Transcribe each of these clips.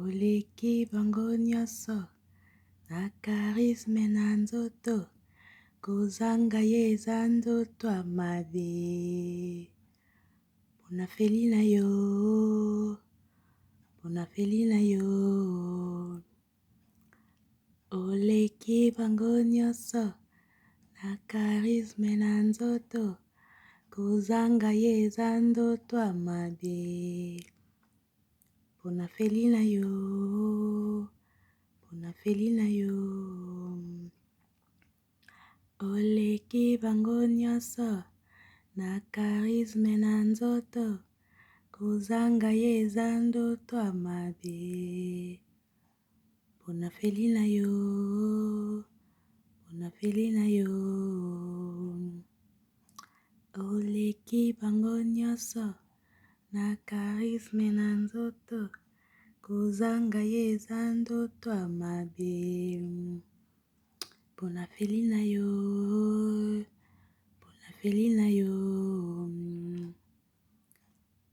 oleki bango nyonso na charisme na nzoto, kozanga ye eza ndoto ya mabe. Bonafeli na yo, bonafeli na yo, oleki bango nyonso na charisme na nzoto, kozanga ye eza ndoto ya mabe. Bonafeli na yo, bonafeli na yo, oleki bango nyonso na charisme na nzoto, kozanga ye eza ndoto ya mabe. Bonafeli na yo, bonafeli na yo, oleki bango nyonso na charisme na nzoto, kozanga ye eza ndoto ya mabe. Bonafeli na yo, bonafeli na yo,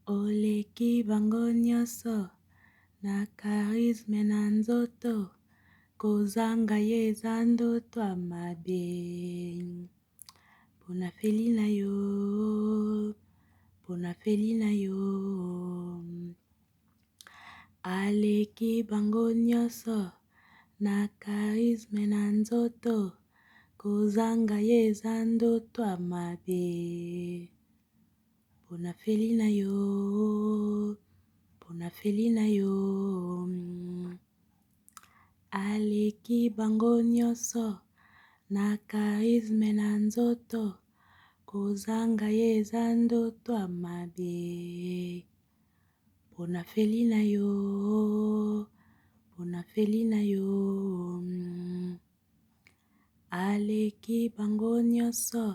oleki bango nyonso na charisme na nzoto, kozanga ye eza ndoto ya mabe. Bonafeli na yo, bonafeli na yo, aleki bango nyonso na charisme na nzoto, kozanga ye eza ndoto ya mabe. Bonafeli na yo, bonafeli na yo, aleki bango nyonso na charisme na nzoto, kozanga ye eza ndoto ya mabe. Bonafeli na yo, bonafeli na yo, aleki bango nyonso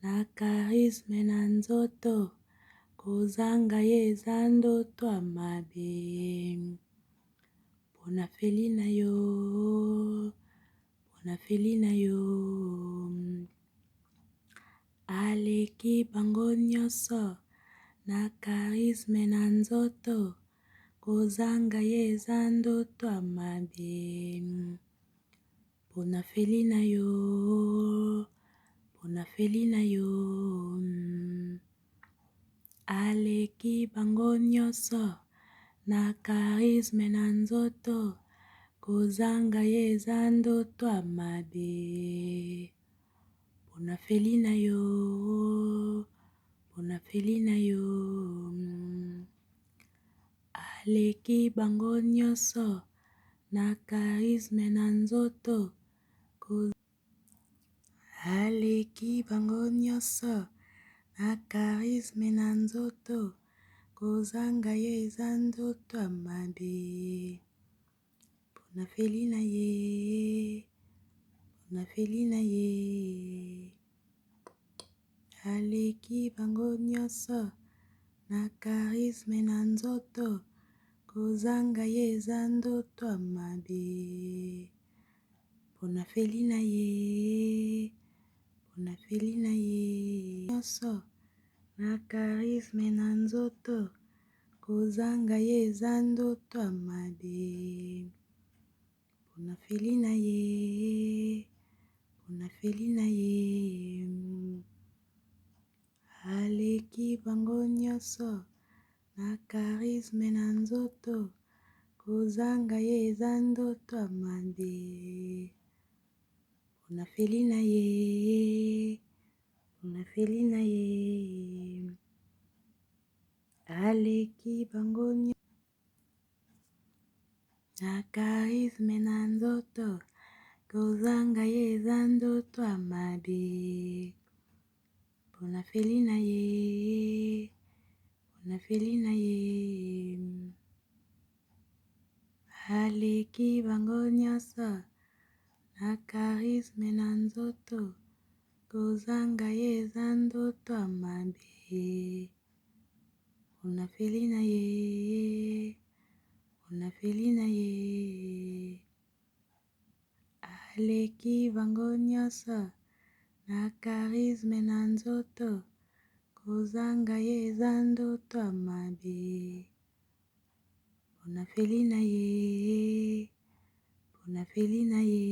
na charisme na nzoto, kozanga ye eza ndoto ya mabe. Bonafeli na yo, bonafeli na yo, aleki bango nyonso na charisme na nzoto, kozanga ye eza ndoto ya mabe. Bonafeli na yo, bonafeli na yo, aleki bango nyonso na charisme na nzoto, kozanga ye eza ndoto ya mabe. Bonafeli na yo, bonafeli na yo, aleki bango nyonso na charisme na nzoto, aleki bango nyonso na charisme na nzoto, kozanga ye eza ndoto ya mabe. Bonafeli na ye, bonafeli na ye, aleki bango nyonso na charisme na nzoto, kozanga ye eza ndoto ya mabe. Bonafeli na ye, bonafeli na ye, nyonso na charisme na nzoto, kozanga ye eza ndoto ya mabe. Bonafeli na ye, bonafeli na ye, aleki bango nyonso na charisme na nzoto, kozanga ye eza ndoto ya mabe. Bonafeli na ye, bonafeli na ye, aleki bango nyonso na charisme na nzoto, kozanga ye eza ndoto ya mabe. Bonafeli na ye, bonafeli na ye, aleki bango nyonso na charisme na nzoto, kozanga ye eza ndoto ya mabe. Bonafeli na ye, bonafeli na ye, aleki bango nyonso na charisme na nzoto, kozanga ye eza ndoto ya mabe. mpona feli na ye, mpona feli na ye.